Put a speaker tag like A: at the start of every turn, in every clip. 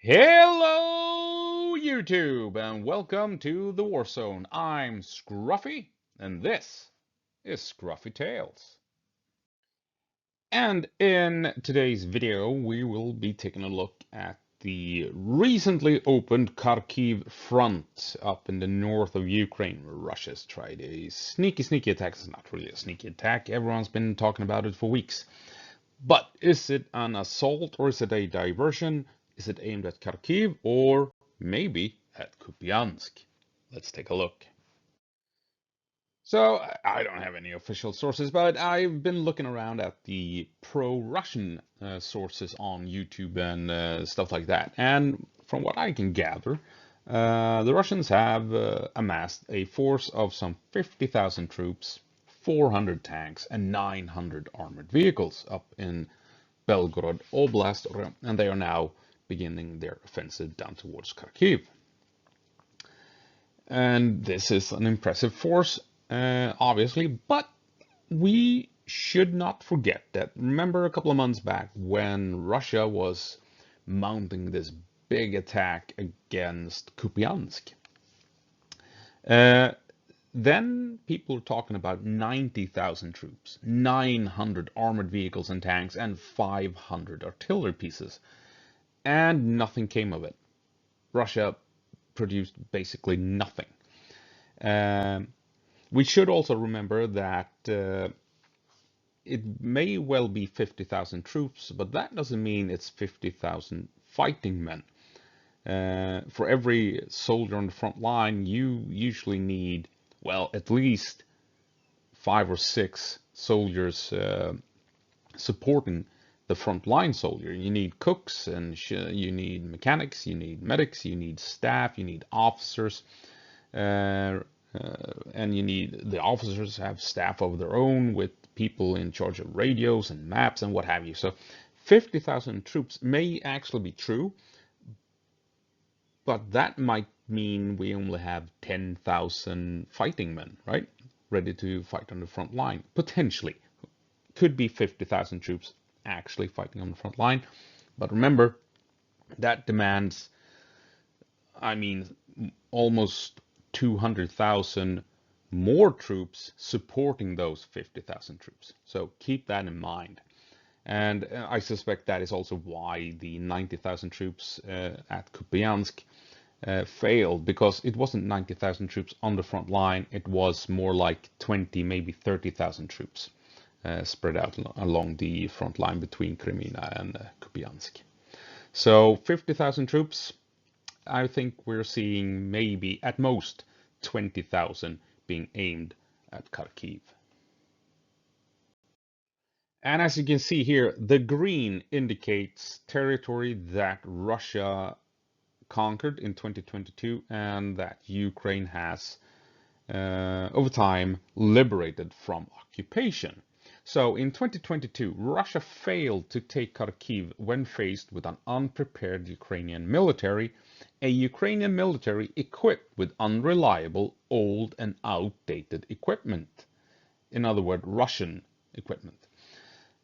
A: Hello, YouTube, and welcome to the War Zone. I'm Scruffy, and this is Scruffy Tales. And in today's video, we will be taking a look at the recently opened Kharkiv front up in the north of Ukraine, where Russia's tried a sneaky attack. It's not really a sneaky attack. Everyone's been talking about it for weeks. But is it an assault or is it a diversion? Is it aimed at Kharkiv or maybe at Kupyansk? Let's take a look. So I don't have any official sources, but I've been looking around at the pro-Russian sources on YouTube and stuff like that. And from what I can gather, the Russians have amassed a force of some 50,000 troops, 400 tanks, and 900 armored vehicles up in Belgorod Oblast, and they are now beginning their offensive down towards Kharkiv. And this is an impressive force, obviously, but we should not forget that. Remember a couple of months back when Russia was mounting this big attack against Kupyansk? Then people are talking about 90,000 troops, 900 armored vehicles and tanks, and 500 artillery pieces. And nothing came of it. Russia produced basically nothing. We should also remember that it may well be 50,000 troops, but that doesn't mean it's 50,000 fighting men. For every soldier on the front line, you usually need, well, at least 5 or 6 soldiers supporting the front line soldier. You need cooks, and you need mechanics, you need medics, you need staff, you need officers, and you need the officers have staff of their own with people in charge of radios and maps and what have you. So 50,000 troops may actually be true, but that might mean we only have 10,000 fighting men, right? Ready to fight on the front line. Potentially. Could be 50,000 troops actually fighting on the front line. But remember, that demands, almost 200,000 more troops supporting those 50,000 troops. So keep that in mind. And I suspect that is also why the 90,000 troops at Kupyansk failed, because it wasn't 90,000 troops on the front line. It was more like 20, maybe 30,000 troops spread out along the front line between Crimea and Kupyansk. So 50,000 troops. I think we're seeing maybe at most 20,000 being aimed at Kharkiv. And as you can see here, the green indicates territory that Russia conquered in 2022 and that Ukraine has, over time, liberated from occupation. So in 2022, Russia failed to take Kharkiv when faced with an unprepared Ukrainian military, a Ukrainian military equipped with unreliable, old and outdated equipment. In other words, Russian equipment.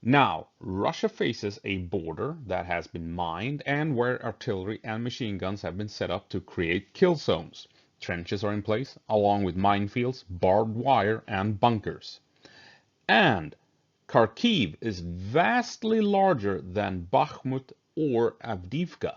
A: Now, Russia faces a border that has been mined and where artillery and machine guns have been set up to create kill zones. Trenches are in place, along with minefields, barbed wire, and bunkers. And Kharkiv is vastly larger than Bakhmut or Avdiivka.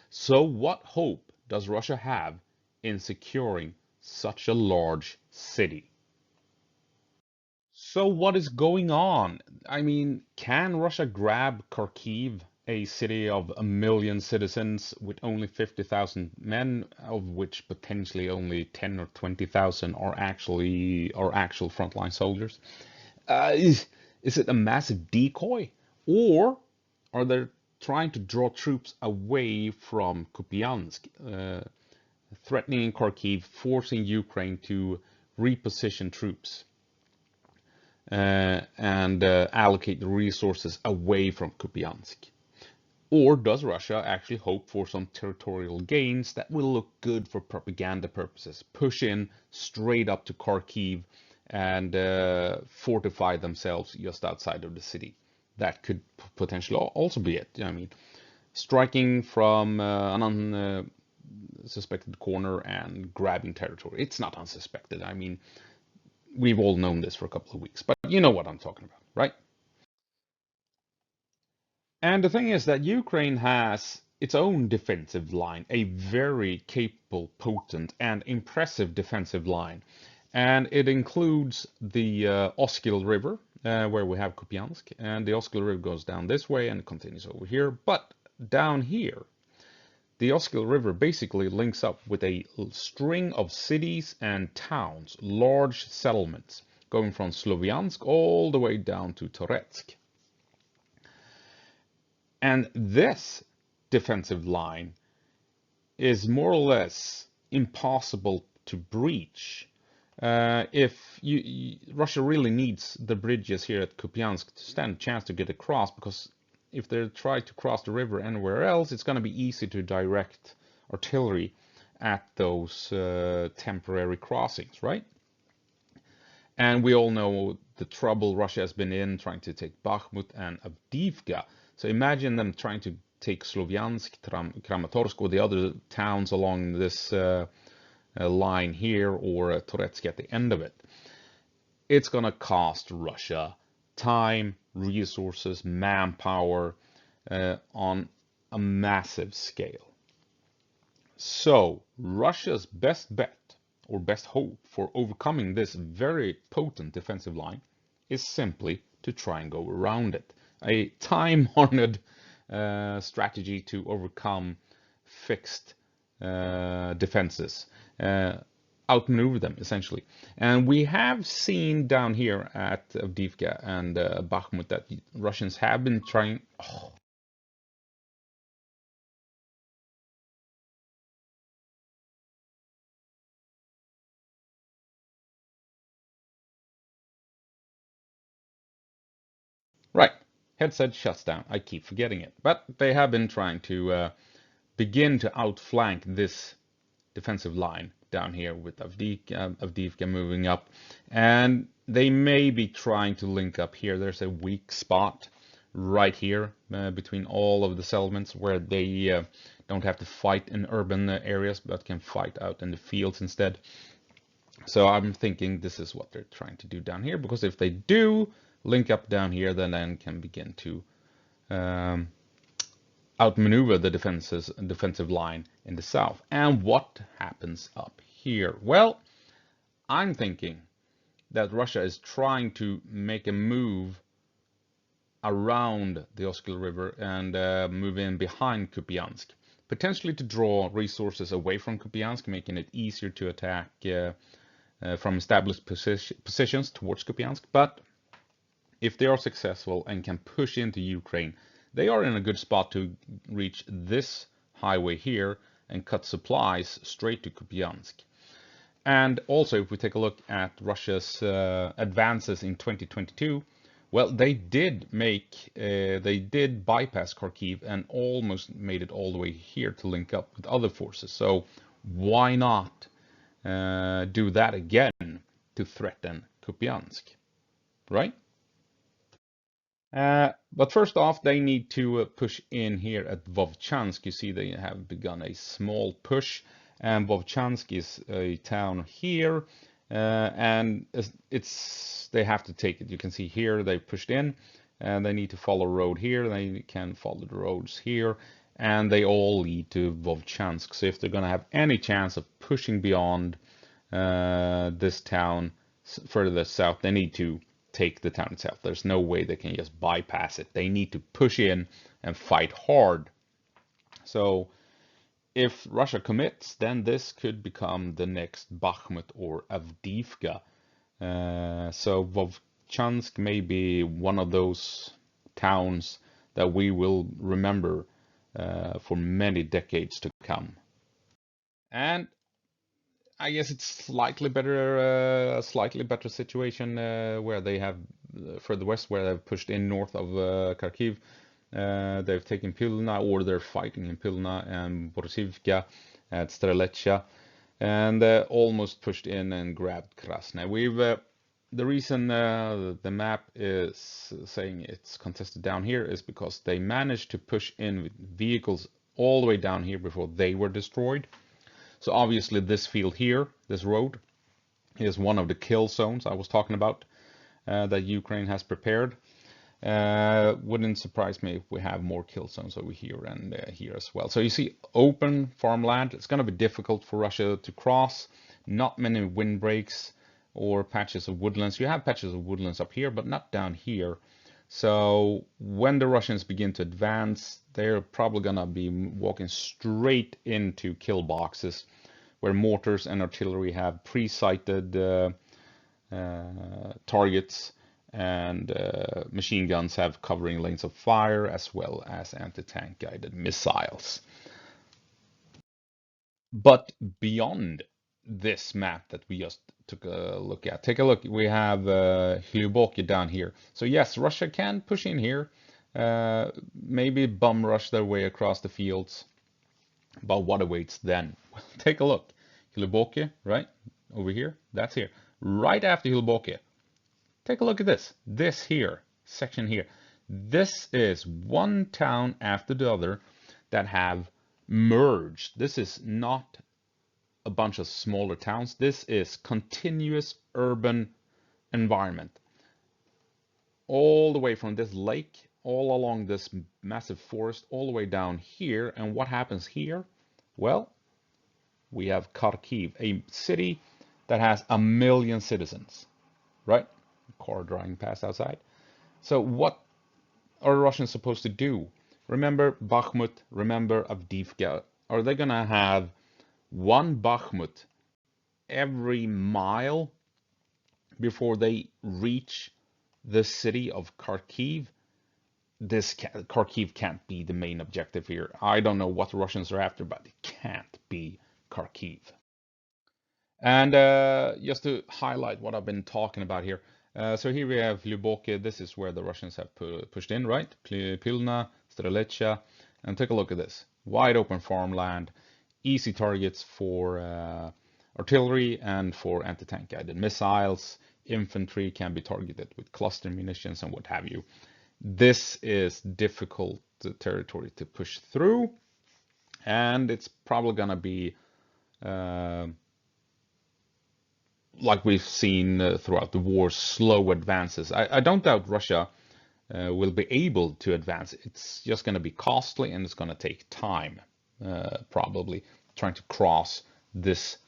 A: So what hope does Russia have in securing such a large city? So what is going on? Can Russia grab Kharkiv, a city of 1 million citizens with only 50,000 men, of which potentially only 10 or 20,000 are actual frontline soldiers? Is it a massive decoy, or are they trying to draw troops away from Kupyansk, threatening Kharkiv, forcing Ukraine to reposition troops? And allocate the resources away from Kupyansk? Or does Russia actually hope for some territorial gains that will look good for propaganda purposes, push in straight up to Kharkiv and fortify themselves just outside of the city? That could potentially also be it. striking from an unsuspected corner and grabbing territory. It's not unsuspected. I mean, we've all known this for a couple of weeks, but you know what I'm talking about, right? And the thing is that Ukraine has its own defensive line, a very capable, potent, and impressive defensive line. And it includes the Oskil River, where we have Kupyansk, and the Oskil River goes down this way and continues over here. But down here, the Oskil River basically links up with a string of cities and towns, large settlements, going from Slovyansk all the way down to Toretsk. And this defensive line is more or less impossible to breach. If Russia really needs the bridges here at Kupyansk to stand a chance to get across, because if they try to cross the river anywhere else, it's going to be easy to direct artillery at those temporary crossings, right? And we all know the trouble Russia has been in trying to take Bakhmut and Avdiivka. So imagine them trying to take Slovyansk, Kramatorsk, or the other towns along this line here, or Toretsk at the end of it. It's going to cost Russia time, resources, manpower on a massive scale. So Russia's best bet, or best hope, for overcoming this very potent defensive line is simply to try and go around it. A time-honored strategy to overcome fixed defenses, outmaneuver them essentially. And we have seen down here at Avdiivka and Bakhmut that the Russians have been trying. Oh. Right, headset shuts down. I keep forgetting it, but they have been trying to begin to outflank this defensive line down here with Avdiivka moving up, and they may be trying to link up here. There's a weak spot right here between all of the settlements where they don't have to fight in urban areas but can fight out in the fields instead. So I'm thinking this is what they're trying to do down here, because if they do link up down here, then can begin to outmaneuver the defensive line in the south. And what happens up here? Well, I'm thinking that Russia is trying to make a move around the Oskil River and move in behind Kupyansk, potentially to draw resources away from Kupyansk, making it easier to attack from established positions towards Kupyansk. But if they are successful and can push into Ukraine, they are in a good spot to reach this highway here and cut supplies straight to Kupyansk. And also, if we take a look at Russia's advances in 2022, well, they did bypass Kharkiv and almost made it all the way here to link up with other forces. So why not do that again to threaten Kupyansk, right? But first off, they need to push in here at Vovchansk. You see they have begun a small push, and Vovchansk is a town here, and they have to take it. You can see here they pushed in, and they need to follow a road here. They can follow the roads here, and they all lead to Vovchansk. So if they're going to have any chance of pushing beyond this town further south, they need to take the town itself. There's no way they can just bypass it. They need to push in and fight hard. So if Russia commits, then this could become the next Bakhmut or Avdiivka. So Vovchansk may be one of those towns that we will remember for many decades to come. And I guess it's slightly better, a slightly better situation where they have further west, where they've pushed in north of Kharkiv. They've taken Pilna, or they're fighting in Pilna and Borisivka at Streletsha, and almost pushed in and grabbed Krasny. The reason the map is saying it's contested down here is because they managed to push in vehicles all the way down here before they were destroyed. So obviously this field here, this road, is one of the kill zones I was talking about that Ukraine has prepared. Wouldn't surprise me if we have more kill zones over here and here as well. So you see open farmland. It's going to be difficult for Russia to cross. Not many windbreaks or patches of woodlands. You have patches of woodlands up here, but not down here. So when the Russians begin to advance, they're probably going to be walking straight into kill boxes where mortars and artillery have pre-sighted targets, and machine guns have covering lanes of fire as well as anti-tank guided missiles. But beyond this map that we just took a look at, take a look. We have Hlyuboki down here. So yes, Russia can push in here, maybe bum rush their way across the fields. But what awaits then? Well, take a look. Hlyuboki, right over here. That's here. Right after Hlyuboki. Take a look at this. This here, section here. This is one town after the other that have merged. This is not a bunch of smaller towns. This is continuous urban environment. All the way from this lake, all along this massive forest, all the way down here. And what happens here? Well, we have Kharkiv, a city that has 1 million citizens, right? Car driving past outside. So what are the Russians supposed to do? Remember Bakhmut, remember Avdiivka. Are they going to have one Bakhmut every mile before they reach the city of Kharkiv? Kharkiv can't be the main objective here. I don't know what the Russians are after, but it can't be Kharkiv. And just to highlight what I've been talking about here. So here we have Hlyuboki. This is where the Russians have pushed in, right? Pilna, Streletsya. And take a look at this. Wide open farmland, easy targets for artillery and for anti-tank guided missiles. Infantry can be targeted with cluster munitions and what have you. This is difficult territory to push through. And it's probably going to be like we've seen throughout the war, slow advances. I don't doubt Russia will be able to advance. It's just going to be costly and it's going to take time, probably, trying to cross this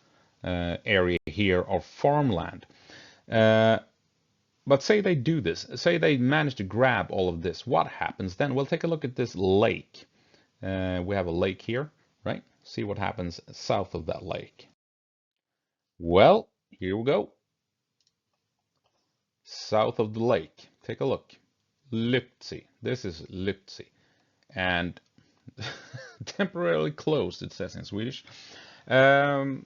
A: area here of farmland. But say they do this, say they manage to grab all of this, what happens then? We'll take a look at this lake. We have a lake here, right? See what happens south of that lake. Well, here we go. South of the lake. Take a look. Liptsy. This is Liptsy. And temporarily closed, it says in Swedish. A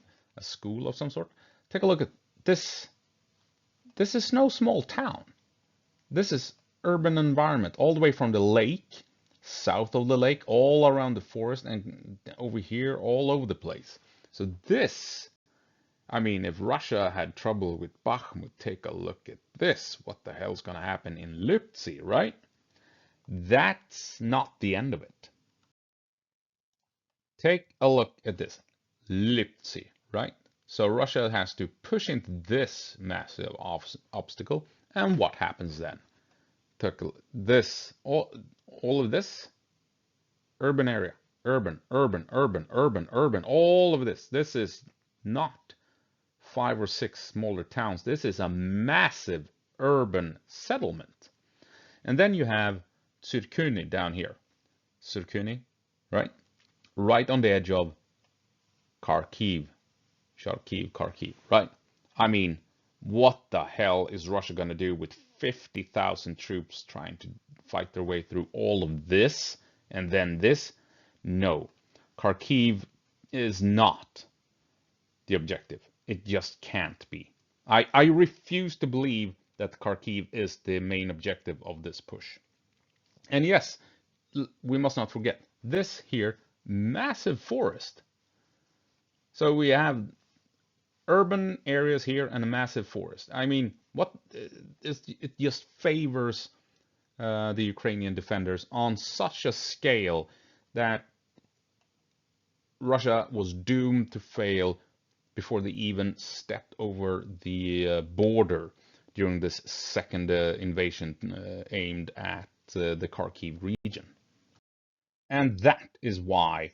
A: school of some sort. Take a look at this. This is no small town. This is urban environment all the way from the lake, south of the lake, all around the forest, and over here, all over the place. So this, I mean, if Russia had trouble with Bakhmut, take a look at this. What the hell's going to happen in Liptsy, right? That's not the end of it. Take a look at this. Liptsy, right? So Russia has to push into this massive obstacle. And what happens then? This, all of this, urban area, urban, all of this. This is not 5 or 6 smaller towns. This is a massive urban settlement. And then you have Tsurkuni down here. Tsurkuni, right? Right on the edge of Kharkiv, right? I mean, what the hell is Russia going to do with 50,000 troops trying to fight their way through all of this and then this? No, Kharkiv is not the objective. It just can't be. I refuse to believe that Kharkiv is the main objective of this push. And yes, we must not forget this here massive forest. So we have urban areas here and a massive forest. I mean, it just favors the Ukrainian defenders on such a scale that Russia was doomed to fail before they even stepped over the border during this second invasion aimed at the Kharkiv region. And that is why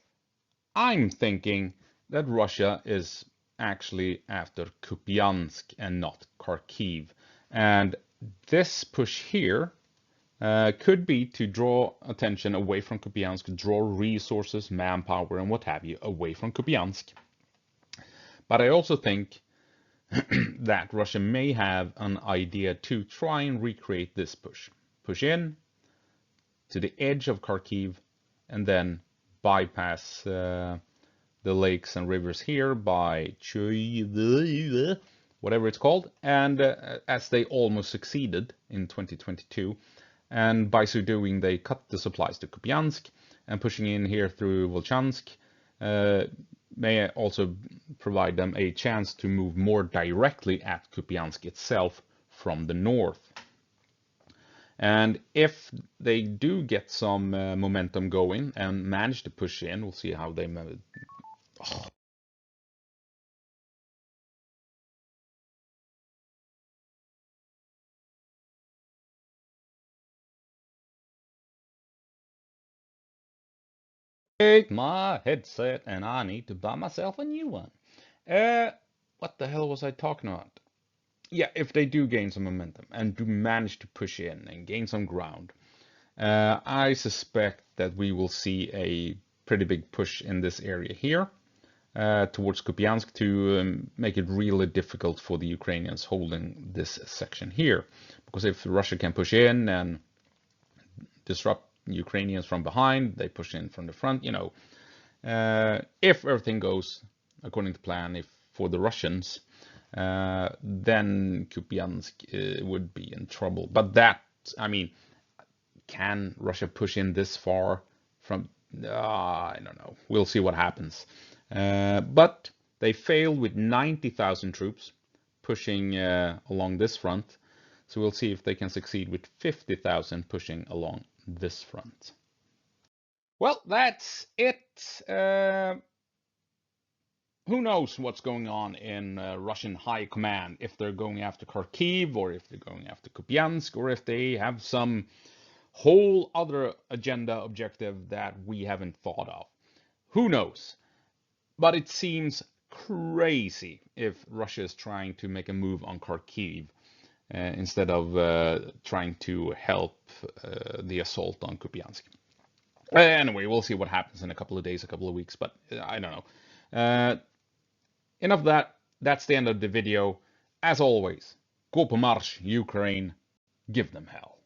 A: I'm thinking that Russia is actually after Kupyansk and not Kharkiv. And this push here could be to draw attention away from Kupyansk, draw resources, manpower, and what have you away from Kupyansk. But I also think that Russia may have an idea to try and recreate this push. Push in to the edge of Kharkiv and then bypass the lakes and rivers here by whatever it's called, and as they almost succeeded in 2022, and by so doing they cut the supplies to Kupyansk, and pushing in here through Vovchansk may also provide them a chance to move more directly at Kupyansk itself from the north. And if they do get some momentum going and manage to push in, we'll see how they take my headset and I need to buy myself a new one. What the hell was I talking about? Yeah, if they do gain some momentum and do manage to push in and gain some ground, I suspect that we will see a pretty big push in this area here towards Kupyansk to make it really difficult for the Ukrainians holding this section here. Because if Russia can push in and disrupt Ukrainians from behind, they push in from the front, you know, if everything goes according to plan, if for the Russians, then Kupyansk would be in trouble. But that, I mean, can Russia push in this far from, I don't know. We'll see what happens. But they failed with 90,000 troops pushing along this front. So we'll see if they can succeed with 50,000 pushing along this front. Well, that's it. Who knows what's going on in Russian high command, if they're going after Kharkiv, or if they're going after Kupyansk, or if they have some whole other agenda objective that we haven't thought of. Who knows? But it seems crazy if Russia is trying to make a move on Kharkiv instead of trying to help the assault on Kupyansk. Anyway, we'll see what happens in a couple of days, a couple of weeks, but I don't know. Enough of that. That's the end of the video. As always, go på marsch, Ukraine. Give them hell.